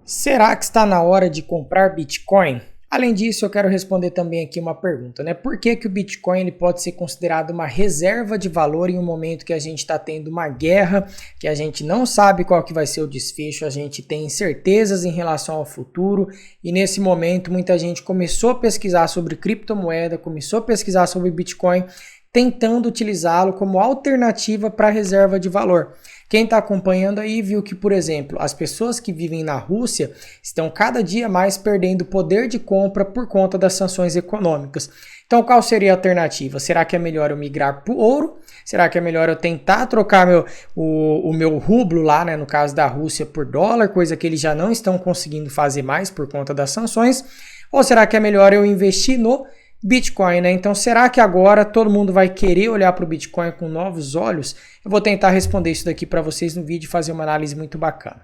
Será que está na hora de comprar Bitcoin? Além disso, eu quero responder também aqui uma pergunta, né? Por que que o Bitcoin ele pode ser considerado uma reserva de valor em um momento que a gente está tendo uma guerra, que a gente não sabe qual que vai ser o desfecho, a gente tem incertezas em relação ao futuro e nesse momento muita gente começou a pesquisar sobre criptomoeda, começou a pesquisar sobre Bitcoin, tentando utilizá-lo como alternativa para reserva de valor. Quem está acompanhando aí viu que, por exemplo, as pessoas que vivem na Rússia estão cada dia mais perdendo poder de compra por conta das sanções econômicas. Então, qual seria a alternativa? Será que é melhor eu migrar para o ouro? Será que é melhor eu tentar trocar o meu rublo lá, né, no caso da Rússia, por dólar, coisa que eles já não estão conseguindo fazer mais por conta das sanções? Ou será que é melhor eu investir no Bitcoin, né? Então, será que agora todo mundo vai querer olhar para o Bitcoin com novos olhos? Eu vou tentar responder isso daqui para vocês no vídeo e fazer uma análise muito bacana.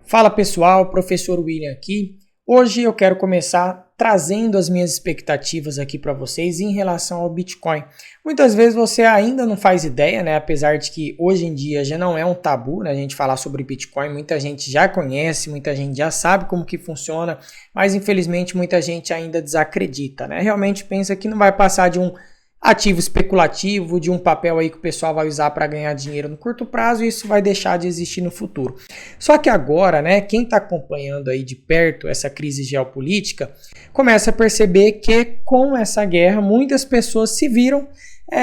Fala pessoal, professor William aqui. Hoje eu quero começar trazendo as minhas expectativas aqui para vocês em relação ao Bitcoin. Muitas vezes você ainda não faz ideia, né? Apesar de que hoje em dia já não é um tabu, né? A gente falar sobre Bitcoin, muita gente já conhece, muita gente já sabe como que funciona, mas infelizmente muita gente ainda desacredita, né? Realmente pensa que não vai passar de um ativo especulativo, de um papel aí que o pessoal vai usar para ganhar dinheiro no curto prazo e isso vai deixar de existir no futuro. Só que agora, né, quem está acompanhando aí de perto essa crise geopolítica, começa a perceber que com essa guerra muitas pessoas se viram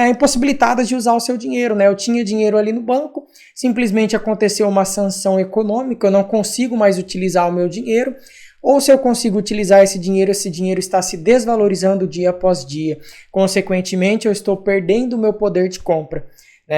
impossibilitadas de usar o seu dinheiro, né? Eu tinha dinheiro ali no banco, simplesmente aconteceu uma sanção econômica, eu não consigo mais utilizar o meu dinheiro, ou se eu consigo utilizar esse dinheiro está se desvalorizando dia após dia. Consequentemente, eu estou perdendo o meu poder de compra.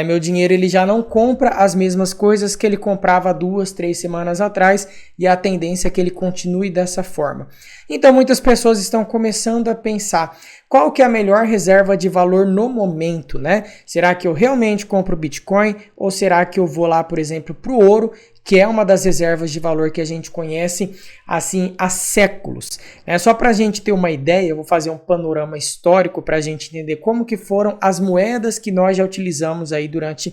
Meu dinheiro ele já não compra as mesmas coisas que ele comprava 2, 3 semanas atrás e a tendência é que ele continue dessa forma. Então, muitas pessoas estão começando a pensar qual que é a melhor reserva de valor no momento, né? Será que eu realmente compro Bitcoin ou será que eu vou lá, por exemplo, para o ouro, que é uma das reservas de valor que a gente conhece assim há séculos. Só para a gente ter uma ideia, eu vou fazer um panorama histórico para a gente entender como que foram as moedas que nós já utilizamos aí durante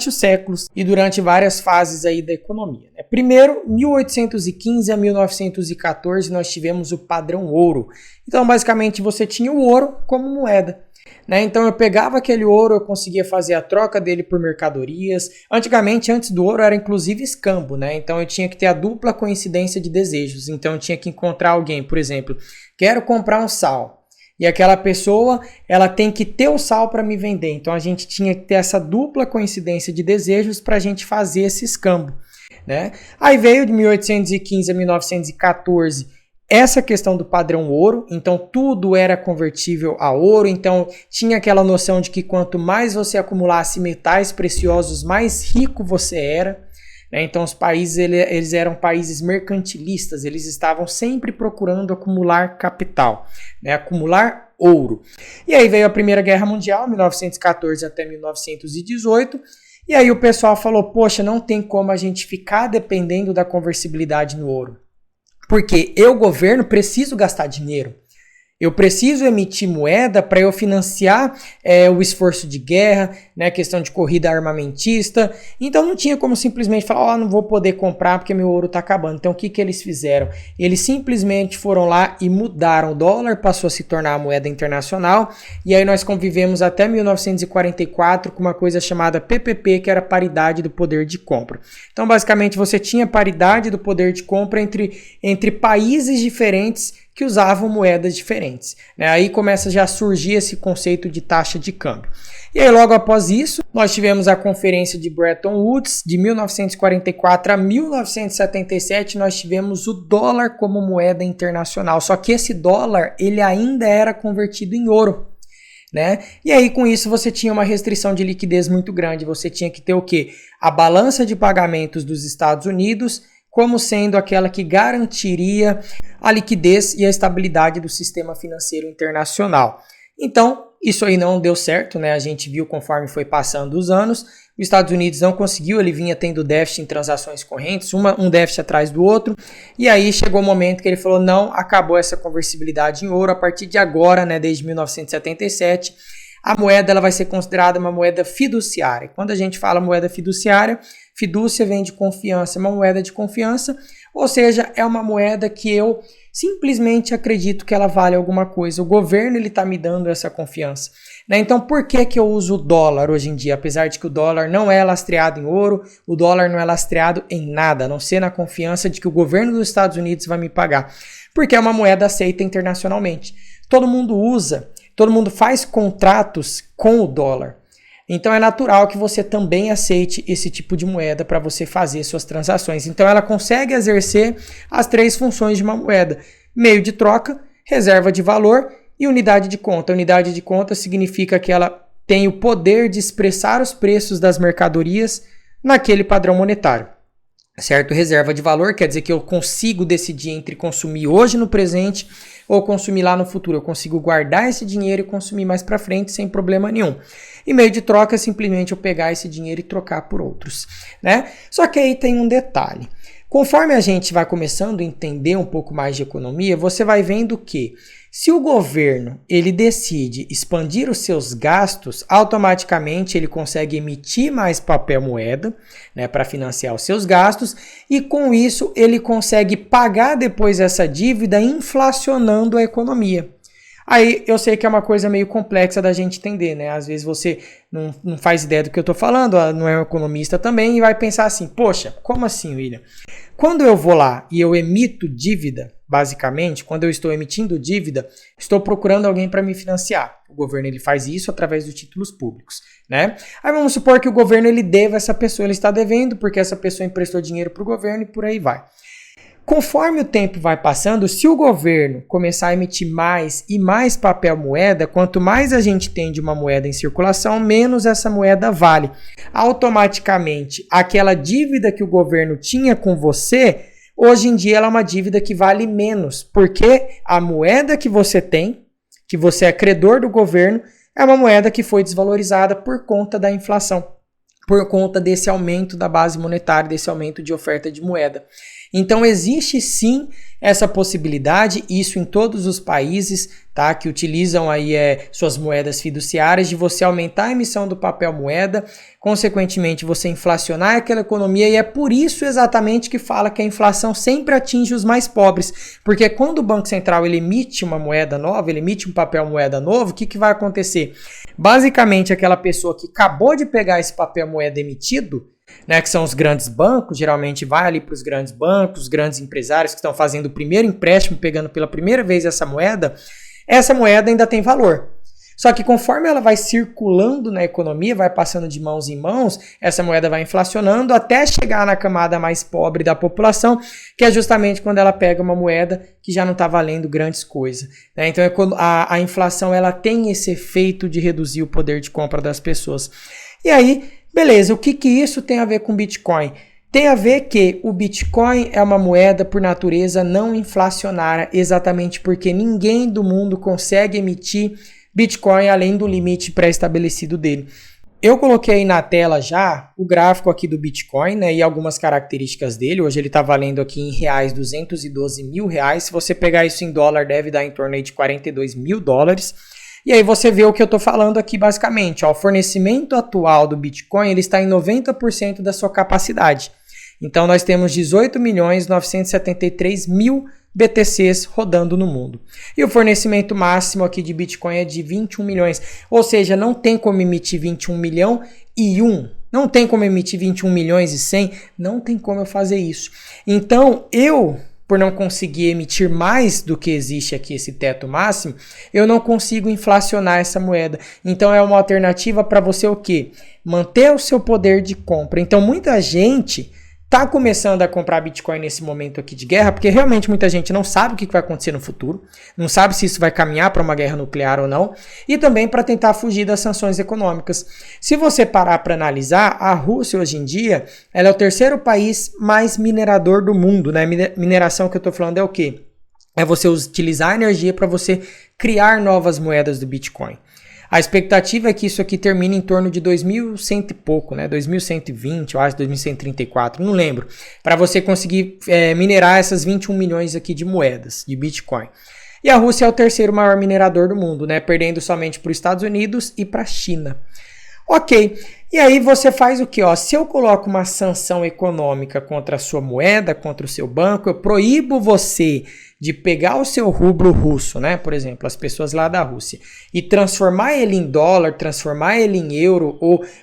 os séculos e durante várias fases aí da economia. Primeiro, 1815 a 1914, nós tivemos o padrão ouro. Então, basicamente, você tinha o ouro como moeda. Então eu pegava aquele ouro, eu conseguia fazer a troca dele por mercadorias. Antigamente, antes do ouro, era inclusive escambo, Então eu tinha que ter a dupla coincidência de desejos. Então eu tinha que encontrar alguém, por exemplo, quero comprar um sal. E aquela pessoa, ela tem que ter o sal para me vender. Então a gente tinha que ter essa dupla coincidência de desejos para a gente fazer esse escambo, Aí veio de 1815 a 1914 essa questão do padrão ouro, então tudo era convertível a ouro, então tinha aquela noção de que quanto mais você acumulasse metais preciosos, mais rico você era. Então os países eles eram países mercantilistas, eles estavam sempre procurando acumular capital, acumular ouro. E aí veio a Primeira Guerra Mundial, 1914 até 1918, e aí o pessoal falou, poxa, não tem como a gente ficar dependendo da conversibilidade no ouro. Porque eu, governo, preciso gastar dinheiro. Eu preciso emitir moeda para eu financiar o esforço de guerra, questão de corrida armamentista. Então não tinha como simplesmente falar, não vou poder comprar porque meu ouro está acabando. Então o que eles fizeram? Eles simplesmente foram lá e mudaram. O dólar passou a se tornar a moeda internacional. E aí nós convivemos até 1944 com uma coisa chamada PPP, que era paridade do poder de compra. Então basicamente você tinha paridade do poder de compra entre países diferentes que usavam moedas diferentes. Aí começa já a surgir esse conceito de taxa de câmbio. E aí logo após isso, nós tivemos a Conferência de Bretton Woods, de 1944 a 1977, nós tivemos o dólar como moeda internacional, só que esse dólar ele ainda era convertido em ouro. E aí com isso você tinha uma restrição de liquidez muito grande, você tinha que ter o quê? A balança de pagamentos dos Estados Unidos como sendo aquela que garantiria a liquidez e a estabilidade do sistema financeiro internacional. Então, isso aí não deu certo, A gente viu conforme foi passando os anos, os Estados Unidos não conseguiu, ele vinha tendo déficit em transações correntes, um déficit atrás do outro, e aí chegou o momento que ele falou, não, acabou essa conversibilidade em ouro, a partir de agora, desde 1977, a moeda ela vai ser considerada uma moeda fiduciária. Quando a gente fala moeda fiduciária, fidúcia vem de confiança, uma moeda de confiança, Ou seja, é uma moeda que eu simplesmente acredito que ela vale alguma coisa. O governo está me dando essa confiança. Né? Então, por que eu uso o dólar hoje em dia? Apesar de que o dólar não é lastreado em ouro, o dólar não é lastreado em nada, a não ser na confiança de que o governo dos Estados Unidos vai me pagar. Porque é uma moeda aceita internacionalmente. Todo mundo usa, todo mundo faz contratos com o dólar. Então é natural que você também aceite esse tipo de moeda para você fazer suas transações. Então ela consegue exercer as 3 funções de uma moeda: meio de troca, reserva de valor e unidade de conta. Unidade de conta significa que ela tem o poder de expressar os preços das mercadorias naquele padrão monetário. Certo? Reserva de valor quer dizer que eu consigo decidir entre consumir hoje no presente ou consumir lá no futuro. Eu consigo guardar esse dinheiro e consumir mais para frente sem problema nenhum. E meio de troca é simplesmente eu pegar esse dinheiro e trocar por outros, né? Só que aí tem um detalhe. Conforme a gente vai começando a entender um pouco mais de economia, você vai vendo que se o governo ele decide expandir os seus gastos, automaticamente ele consegue emitir mais papel moeda, né, para financiar os seus gastos, e com isso ele consegue pagar depois essa dívida inflacionando a economia. Aí eu sei que é uma coisa meio complexa da gente entender, né? Às vezes você não faz ideia do que eu tô falando, não é um economista também, e vai pensar assim, poxa, como assim, William? Quando eu vou lá e eu emito dívida, basicamente, quando eu estou emitindo dívida, estou procurando alguém para me financiar. O governo ele faz isso através dos títulos públicos, né? Aí vamos supor que o governo ele deva essa pessoa, ele está devendo porque essa pessoa emprestou dinheiro para o governo e por aí vai. Conforme o tempo vai passando, se o governo começar a emitir mais e mais papel moeda, quanto mais a gente tem de uma moeda em circulação, menos essa moeda vale. Automaticamente, aquela dívida que o governo tinha com você, hoje em dia ela é uma dívida que vale menos, porque a moeda que você tem, que você é credor do governo, é uma moeda que foi desvalorizada por conta da inflação, por conta desse aumento da base monetária, desse aumento de oferta de moeda. Então existe sim essa possibilidade, isso em todos os países, tá, que utilizam aí suas moedas fiduciárias, de você aumentar a emissão do papel moeda, consequentemente você inflacionar aquela economia, e é por isso exatamente que fala que a inflação sempre atinge os mais pobres, porque quando o Banco Central ele emite uma moeda nova, ele emite um papel moeda novo, o que vai acontecer? Basicamente aquela pessoa que acabou de pegar esse papel moeda emitido, né, que são os grandes bancos, geralmente vai ali para os grandes bancos, os grandes empresários que estão fazendo o primeiro empréstimo, pegando pela primeira vez essa moeda ainda tem valor. Só que conforme ela vai circulando na economia, vai passando de mãos em mãos, essa moeda vai inflacionando até chegar na camada mais pobre da população, que é justamente quando ela pega uma moeda que já não está valendo grandes coisas, né? Então a inflação ela tem esse efeito de reduzir o poder de compra das pessoas. E aí, beleza, o que isso tem a ver com Bitcoin? Tem a ver que o Bitcoin é uma moeda por natureza não inflacionária, exatamente porque ninguém do mundo consegue emitir Bitcoin além do limite pré-estabelecido dele. Eu coloquei na tela já o gráfico aqui do Bitcoin, né, e algumas características dele. Hoje ele está valendo aqui em reais 212 mil reais. Se você pegar isso em dólar, deve dar em torno de 42 mil dólares. E aí você vê o que eu estou falando aqui basicamente. Ó, o fornecimento atual do Bitcoin ele está em 90% da sua capacidade. Então nós temos 18.973.000 BTCs rodando no mundo. E o fornecimento máximo aqui de Bitcoin é de 21 milhões. Ou seja, não tem como emitir 21 milhão e 1. Não tem como emitir 21 milhões e 100. Não tem como eu fazer isso. Então por não conseguir emitir mais do que existe aqui esse teto máximo, eu não consigo inflacionar essa moeda. Então é uma alternativa para você o quê? Manter o seu poder de compra. Então muita gente está começando a comprar Bitcoin nesse momento aqui de guerra, porque realmente muita gente não sabe o que vai acontecer no futuro, não sabe se isso vai caminhar para uma guerra nuclear ou não, e também para tentar fugir das sanções econômicas. Se você parar para analisar, a Rússia hoje em dia ela é o terceiro país mais minerador do mundo, né? Mineração que eu estou falando é o quê? É você utilizar a energia para você criar novas moedas do Bitcoin. A expectativa é que isso aqui termine em torno de 2100 e pouco, né? 2120, eu acho, 2134, não lembro. Para você conseguir minerar essas 21 milhões aqui de moedas, de Bitcoin. E a Rússia é o terceiro maior minerador do mundo, né? Perdendo somente para os Estados Unidos e para a China. Ok, e aí você faz o que? Se eu coloco uma sanção econômica contra a sua moeda, contra o seu banco, eu proíbo você de pegar o seu rublo russo, né? Por exemplo, as pessoas lá da Rússia, e transformar ele em dólar, transformar ele em euro,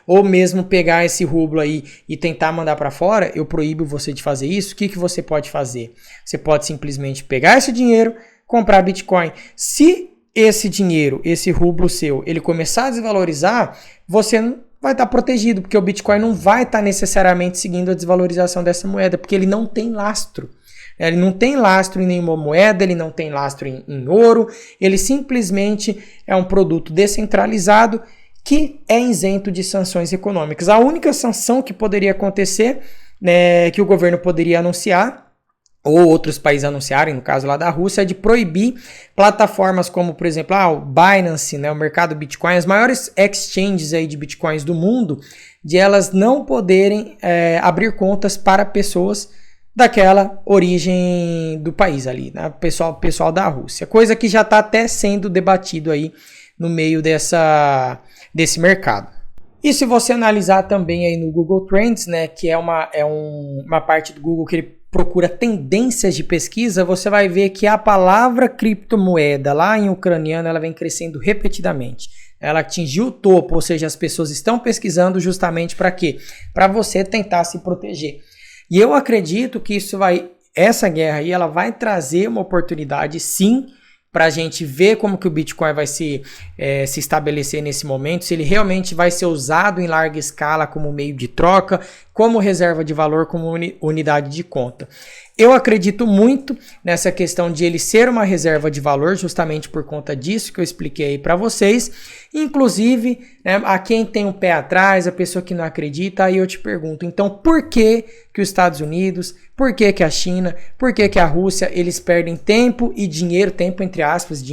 ou mesmo pegar esse rublo aí e tentar mandar para fora, eu proíbo você de fazer isso. O que você pode fazer? Você pode simplesmente pegar esse dinheiro, comprar Bitcoin. Se esse dinheiro, esse rublo seu, ele começar a desvalorizar, você não vai estar protegido, porque o Bitcoin não vai estar necessariamente seguindo a desvalorização dessa moeda, porque ele não tem lastro. Ele não tem lastro em nenhuma moeda, ele não tem lastro em ouro, ele simplesmente é um produto descentralizado que é isento de sanções econômicas. A única sanção que poderia acontecer, né, que o governo poderia anunciar, ou outros países anunciarem, no caso lá da Rússia, é de proibir plataformas como, por exemplo, o Binance, né, o mercado Bitcoin, as maiores exchanges aí de Bitcoins do mundo, de elas não poderem abrir contas para pessoas daquela origem do país ali, né, pessoal da Rússia. Coisa que já está até sendo debatido aí no meio desse mercado. E se você analisar também aí no Google Trends, né, que é uma parte do Google que ele procura tendências de pesquisa, você vai ver que a palavra criptomoeda lá em ucraniano ela vem crescendo repetidamente. Ela atingiu o topo, ou seja, as pessoas estão pesquisando justamente para quê? Para você tentar se proteger. E eu acredito que essa guerra aí, ela vai trazer uma oportunidade, sim, para a gente ver como que o Bitcoin vai se estabelecer nesse momento, se ele realmente vai ser usado em larga escala como meio de troca, como reserva de valor, como unidade de conta. Eu acredito muito nessa questão de ele ser uma reserva de valor, justamente por conta disso que eu expliquei aí para vocês. Inclusive, né, a quem tem um pé atrás, a pessoa que não acredita, aí eu te pergunto, então por que os Estados Unidos, por que a China, por que a Rússia, eles perdem tempo e dinheiro, tempo entre aspas,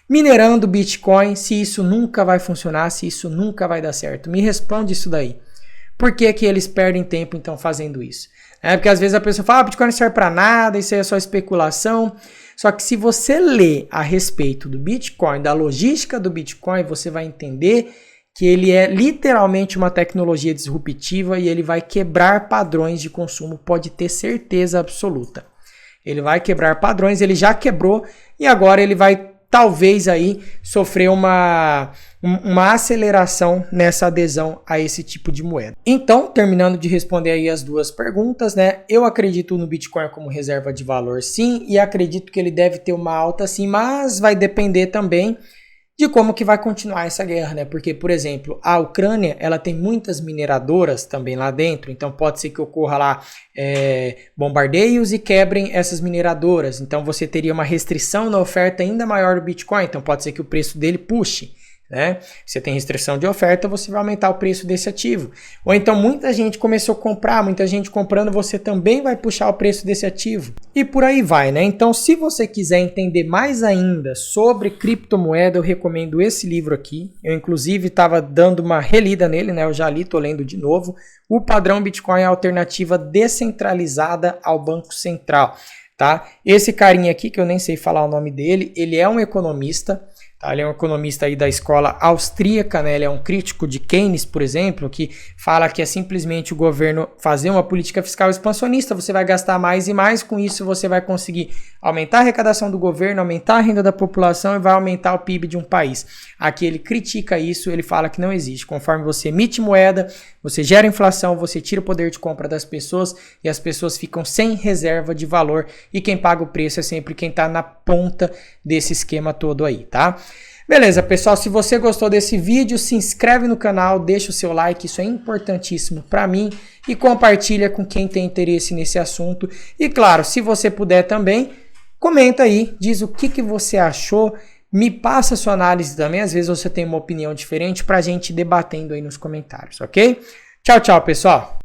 minerando Bitcoin, se isso nunca vai funcionar, se isso nunca vai dar certo? Me responde isso daí. Por que eles perdem tempo, então, fazendo isso? Porque às vezes a pessoa fala, Bitcoin não serve para nada, isso aí é só especulação. Só que se você ler a respeito do Bitcoin, da logística do Bitcoin, você vai entender que ele é literalmente uma tecnologia disruptiva e ele vai quebrar padrões de consumo, pode ter certeza absoluta. Ele vai quebrar padrões, ele já quebrou e agora ele vai talvez aí sofrer uma aceleração nessa adesão a esse tipo de moeda. Então, terminando de responder aí as duas perguntas, né? Eu acredito no Bitcoin como reserva de valor, sim, e acredito que ele deve ter uma alta, sim, mas vai depender também de como que vai continuar essa guerra, né? Porque, por exemplo, a Ucrânia, ela tem muitas mineradoras também lá dentro, então pode ser que ocorra lá bombardeios e quebrem essas mineradoras, então você teria uma restrição na oferta ainda maior do Bitcoin, então pode ser que o preço dele puxe, né? Você tem restrição de oferta, você vai aumentar o preço desse ativo. Ou então muita gente começou a comprar, muita gente comprando, você também vai puxar o preço desse ativo. E por aí vai, né? Então, se você quiser entender mais ainda sobre criptomoeda, eu recomendo esse livro aqui. Eu, inclusive, estava dando uma relida nele, né? Eu já li, tô lendo de novo. O Padrão Bitcoin é a alternativa descentralizada ao Banco Central, tá? Esse carinha aqui, que eu nem sei falar o nome dele, ele é um economista. Ele é um economista aí da escola austríaca, né? Ele é um crítico de Keynes, por exemplo, que fala que é simplesmente o governo fazer uma política fiscal expansionista, você vai gastar mais e mais, com isso você vai conseguir aumentar a arrecadação do governo, aumentar a renda da população e vai aumentar o PIB de um país. Aqui ele critica isso, ele fala que não existe. Conforme você emite moeda, você gera inflação, você tira o poder de compra das pessoas e as pessoas ficam sem reserva de valor e quem paga o preço é sempre quem está na ponta desse esquema todo aí, tá? Beleza, pessoal, se você gostou desse vídeo, se inscreve no canal, deixa o seu like, isso é importantíssimo para mim e compartilha com quem tem interesse nesse assunto. E claro, se você puder também, comenta aí, diz o que você achou, me passa a sua análise também, às vezes você tem uma opinião diferente para a gente ir debatendo aí nos comentários, ok? Tchau, tchau, pessoal!